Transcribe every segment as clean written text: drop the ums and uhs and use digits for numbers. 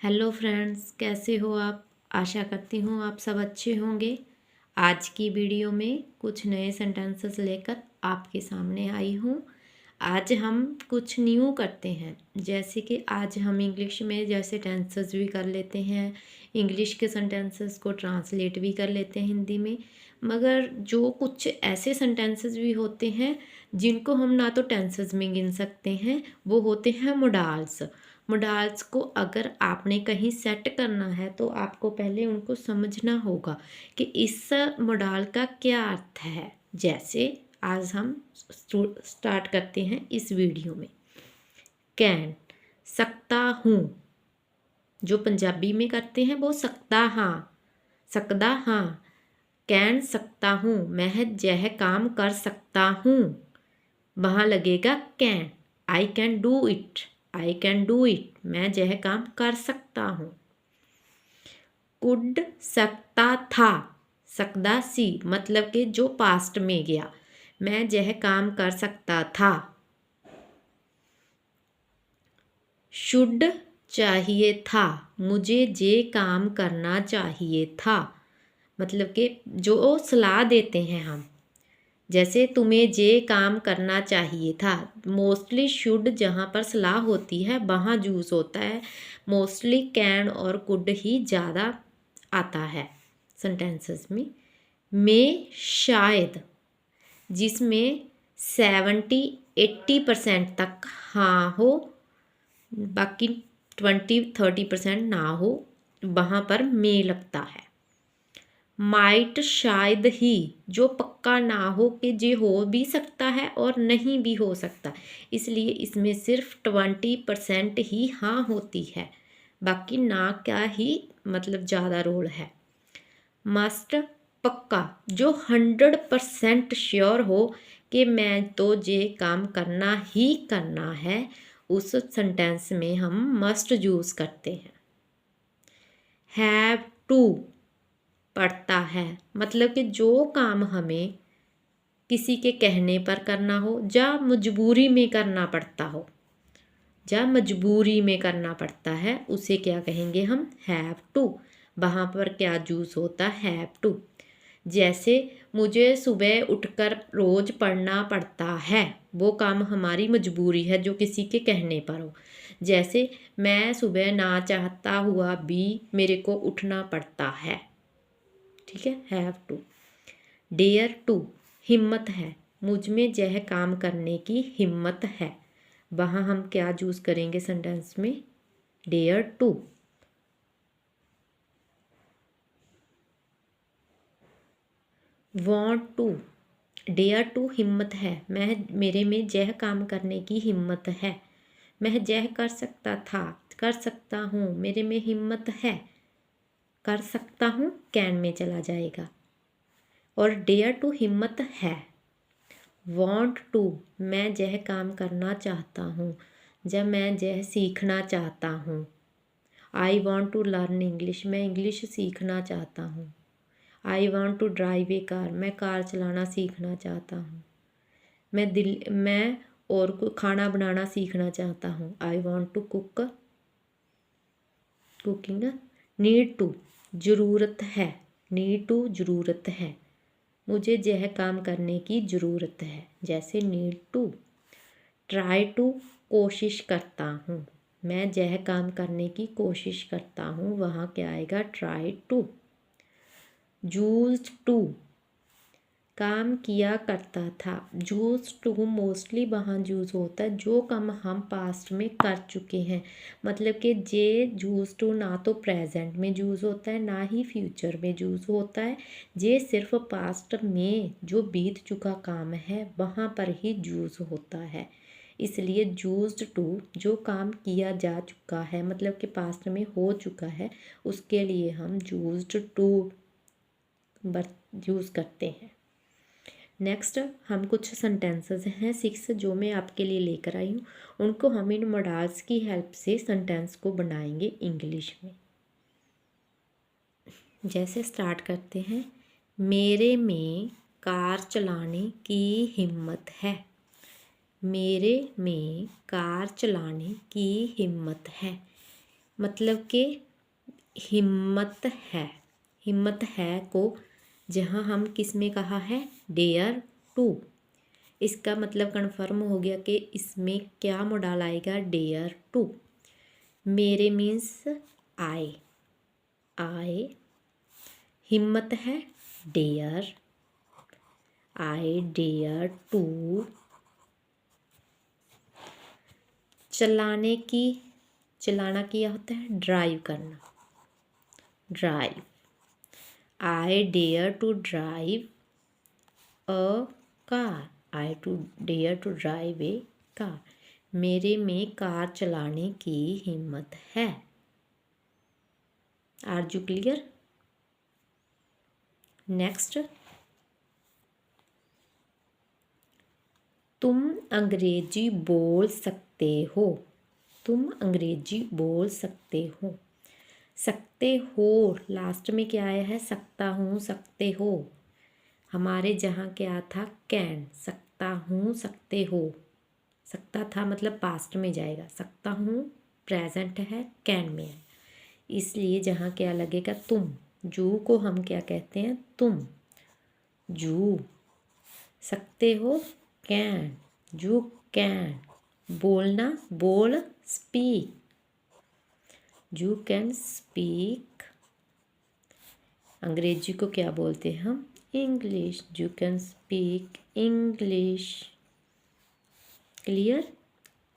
Hello friends, कैसे हो आप। आशा करती हूँ आप सब अच्छे होंगे। आज की वीडियो में कुछ नए सेंटेंसेस लेकर आपके सामने आई हूँ। आज हम कुछ न्यू करते हैं, जैसे कि आज हम इंग्लिश में जैसे टेंसेस भी कर लेते हैं, इंग्लिश के सेंटेंसेस को ट्रांसलेट भी कर लेते हैं हिंदी में। मगर जो कुछ ऐसे सेंटेंसेस भी होते हैं जिनको हम ना तो टेंसेस में गिन सकते हैं, वो होते हैं मोडाल्स। मोडाल्स को अगर आपने कहीं सेट करना है तो आपको पहले उनको समझना होगा कि इस मोडाल का क्या अर्थ है। जैसे आज हम स्टार्ट करते हैं इस वीडियो में। कैन, सकता हूँ। जो पंजाबी में करते हैं वो सकता हाँ, सकदा हाँ। कैन, सकता हूँ, मैं यह काम कर सकता हूँ। वहाँ लगेगा can. I can do it, I can do it, मैं यह काम कर सकता हूँ। कुड, सकता था, सकदा सी, मतलब कि जो पास्ट में गया, मैं यह काम कर सकता था। शुड, चाहिए था, मुझे ये काम करना चाहिए था। मतलब कि जो सलाह देते हैं हम, जैसे तुम्हें ये काम करना चाहिए था। मोस्टली शुड जहाँ पर सलाह होती है वहाँ यूज़ होता है। मोस्टली कैन और कुड ही ज़्यादा आता है सेंटेंसेस में। शायद, जिसमें 70-80% तक हाँ हो, बाकी 20-30% ना हो, वहाँ पर मे लगता है। माइट, शायद ही, जो पक्का ना हो कि ये हो भी सकता है और नहीं भी हो सकता, इसलिए इसमें सिर्फ 20% ही हाँ होती है, बाकी ना क्या ही मतलब ज़्यादा रोल है। मस्ट, पक्का, जो 100% श्योर हो कि मैं तो ये काम करना ही करना है, उस सेंटेंस में हम मस्ट यूज़ करते हैं। हैव टू, पड़ता है, मतलब कि जो काम हमें किसी के कहने पर करना हो या मजबूरी में करना पड़ता हो, या मजबूरी में करना पड़ता है, उसे क्या कहेंगे हम, हैव टू। वहाँ पर क्या यूज़ होता है, हैव टू। जैसे मुझे सुबह उठकर रोज़ पढ़ना पड़ता है, वो काम हमारी मजबूरी है जो किसी के कहने पर हो। जैसे मैं सुबह ना चाहता हुआ भी मेरे को उठना पड़ता है, ठीक है, हैव टू। डेयर टू, हिम्मत है, मुझ में यह काम करने की हिम्मत है, वहाँ हम क्या यूज़ करेंगे सेंटेंस में, dare to. Want to, dare to, हिम्मत है, मेरे में यह काम करने की हिम्मत है, मैं यह कर सकता था, कर सकता हूँ, मेरे में हिम्मत है, कर सकता हूँ कैन में चला जाएगा। और डेयर टू हिम्मत है। वॉन्ट टू, मैं यह काम करना चाहता हूँ, जब मैं यह सीखना चाहता हूँ। I want to learn English, मैं इंग्लिश सीखना चाहता हूँ। I want to drive a car, मैं कार चलाना सीखना चाहता हूँ। मैं और खाना बनाना सीखना चाहता हूँ। I want to cooking. Need to, ज़रूरत है, नीड टू, ज़रूरत है, मुझे यह काम करने की ज़रूरत है, जैसे नीड टू। ट्राई टू, कोशिश करता हूँ, मैं यह काम करने की कोशिश करता हूँ, वहाँ क्या आएगा, ट्राई टू। यूज्ड टू, काम किया करता था। यूज्ड टू मोस्टली वहाँ यूज़ होता है जो काम हम पास्ट में कर चुके हैं, मतलब कि जे यूज्ड टू ना तो प्रेजेंट में यूज़ होता है ना ही फ्यूचर में यूज़ होता है। ये सिर्फ पास्ट में जो बीत चुका काम है वहाँ पर ही यूज़ होता है, इसलिए यूज्ड टू जो काम किया जा चुका है, मतलब कि पास्ट में हो चुका है, उसके लिए हम यूज्ड टू यूज़ करते हैं। नेक्स्ट हम कुछ सेंटेंसेस हैं 6 जो मैं आपके लिए लेकर आई हूँ, उनको हम इन मोडाल्स की हेल्प से सेंटेंस को बनाएंगे इंग्लिश में। जैसे स्टार्ट करते हैं, मेरे में कार चलाने की हिम्मत है। मेरे में कार चलाने की हिम्मत है। मतलब कि हिम्मत है। हिम्मत है को जहाँ हम किस में कहा है, डेयर टू। इसका मतलब कन्फर्म हो गया कि इसमें क्या मॉडल आएगा, डेयर टू। मेरे मीन्स आई, आई। हिम्मत है डेयर, आई डेयर टू। चलाने की, चलाना क्या होता है, ड्राइव करना, drive. I dare to drive a car, I to dare to drive a car. मेरे में कार चलाने की हिम्मत है। Are you clear? नेक्स्ट, तुम अंग्रेजी बोल सकते हो। तुम अंग्रेजी बोल सकते हो। सकते हो लास्ट में क्या आया है, सकता हूँ, सकते हो। हमारे जहाँ क्या था, कैन। सकता हूँ, सकते हो। सकता था मतलब पास्ट में जाएगा, सकता हूँ प्रेजेंट है, कैन में है। इसलिए जहाँ क्या लगेगा, तुम। जू को हम क्या कहते हैं, तुम, जू। सकते हो, कैन, यू कैन। बोलना, बोल, स्पीक, यू कैन स्पीक। अंग्रेजी को क्या बोलते हैं हम, English, you can speak English. Clear?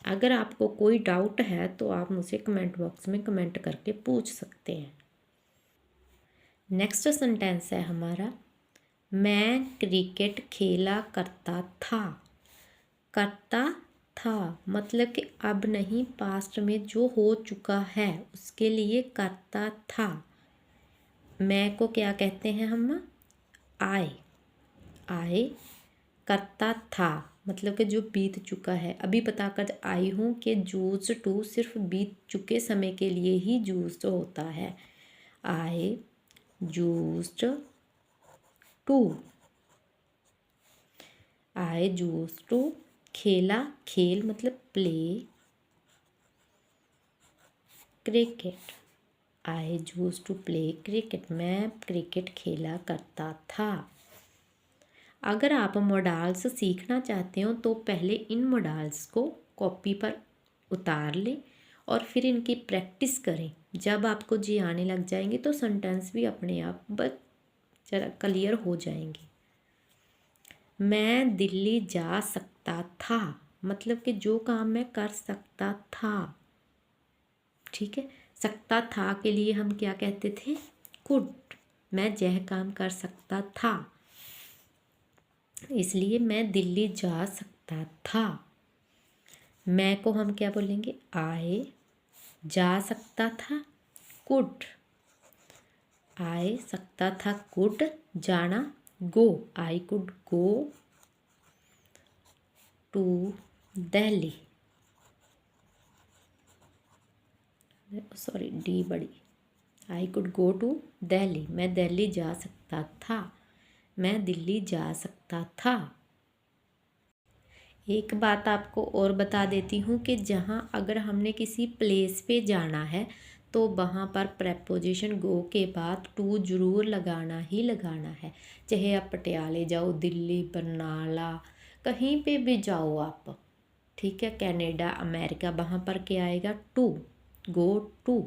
अगर आपको कोई डाउट है तो आप मुझे कमेंट बॉक्स में कमेंट करके पूछ सकते हैं। नेक्स्ट सेंटेंस है हमारा, मैं क्रिकेट खेला करता था। करता था मतलब कि अब नहीं, पास्ट में जो हो चुका है उसके लिए करता था। मैं को क्या कहते हैं हम, आए, आए। करता था मतलब कि जो बीत चुका है। अभी बताकर आई हूँ कि यूज्ड टू सिर्फ बीत चुके समय के लिए ही यूज्ड होता है। I used to, I used to. खेला, खेल मतलब play cricket. I used to play cricket, मैं क्रिकेट खेला करता था। अगर आप मॉडल्स सीखना चाहते हो तो पहले इन मॉडल्स को कॉपी पर उतार लें और फिर इनकी प्रैक्टिस करें। जब आपको जी आने लग जाएंगे तो सेंटेंस भी अपने आप जरा क्लियर हो जाएंगे। मैं दिल्ली जा सकता था मतलब कि जो काम मैं कर सकता था। ठीक है, सकता था के लिए हम क्या कहते थे, कुड। मैं यह काम कर सकता था, इसलिए मैं दिल्ली जा सकता था। मैं को हम क्या बोलेंगे, आए जा सकता था, कुड। आए सकता था, कुड। जाना, go, I could go to Delhi. Sorry, डी बड़ी। I could go to Delhi, मैं दिल्ली जा सकता था, मैं दिल्ली जा सकता था। एक बात आपको और बता देती हूँ कि जहाँ अगर हमने किसी प्लेस पे जाना है तो वहाँ पर प्रेपोजिशन गो के बाद टू ज़रूर लगाना ही लगाना है। चाहे आप पटियाले जाओ, दिल्ली, बरनाला, कहीं पे भी जाओ आप, ठीक है, कनाडा, अमेरिका, वहाँ पर क्या आएगा, टू, गो टू।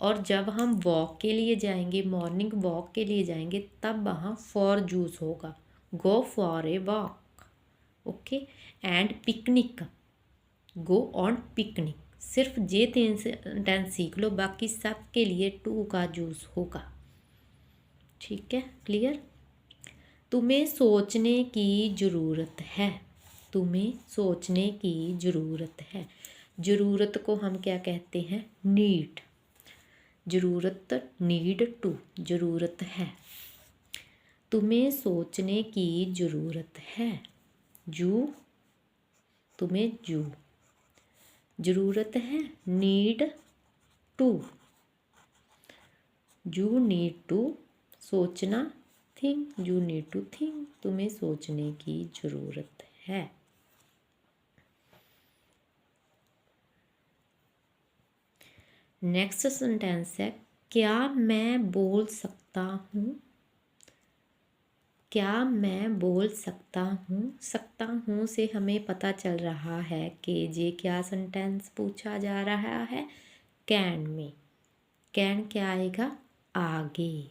और जब हम वॉक के लिए जाएंगे, मॉर्निंग वॉक के लिए जाएंगे, तब वहाँ फॉर यूज़ होगा, go for a walk. Okay, and picnic, go on picnic. सिर्फ ये 3 सेंटेंस सीख लो, बाकी सब के लिए टू का यूज़ होगा। ठीक है, क्लियर? तुम्हें सोचने की ज़रूरत है, तुम्हें सोचने की ज़रूरत है। ज़रूरत को हम क्या कहते हैं, नीड। ज़रूरत, नीड टू, ज़रूरत है। तुम्हें सोचने की ज़रूरत है, जू, तुम्हें जू। ज़रूरत है, need to, you need to. सोचना, think, you need to think, तुम्हें सोचने की ज़रूरत है। नेक्स्ट सेंटेंस है क्या मैं बोल सकता हूँ। क्या मैं बोल सकता हूँ से हमें पता चल रहा है कि ये क्या सेंटेंस पूछा जा रहा है, कैन में। कैन क्या आएगा, आगे।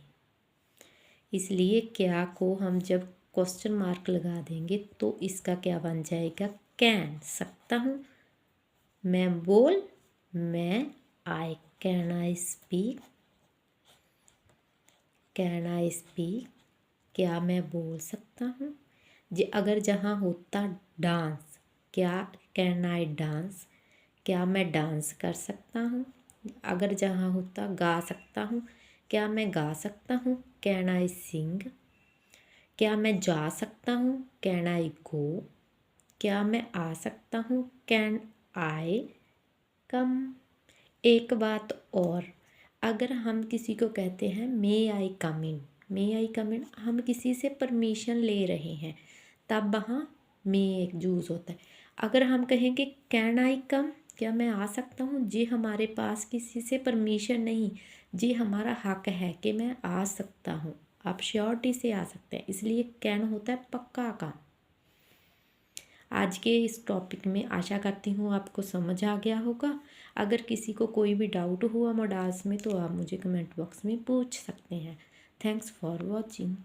इसलिए क्या को हम जब क्वेश्चन मार्क लगा देंगे तो इसका क्या बन जाएगा, कैन, सकता हूँ। मैं I speak, can I speak, क्या मैं बोल सकता हूँ। अगर जहाँ होता डांस, क्या कैन आई डांस, क्या मैं डांस कर सकता हूँ। अगर जहाँ होता गा सकता हूँ, क्या मैं गा सकता हूँ, कैन आई सिंग। क्या मैं जा सकता हूँ, कैन आई गो। क्या मैं आ सकता हूँ, कैन आई कम। एक बात और, अगर हम किसी को कहते हैं मे आई कम इन, हम किसी से परमिशन ले रहे हैं, तब वहाँ मे एक यूज़ होता है। अगर हम कहेंगे कैन आई कम, क्या मैं आ सकता हूँ, जी हमारे पास किसी से परमिशन नहीं, जी हमारा हक है कि मैं आ सकता हूँ, आप श्योरिटी से आ सकते हैं, इसलिए कैन होता है पक्का काम। आज के इस टॉपिक में आशा करती हूँ आपको समझ आ गया होगा। अगर किसी को कोई भी डाउट हुआ मॉडल्स में तो आप मुझे कमेंट बॉक्स में पूछ सकते हैं। Thanks for watching.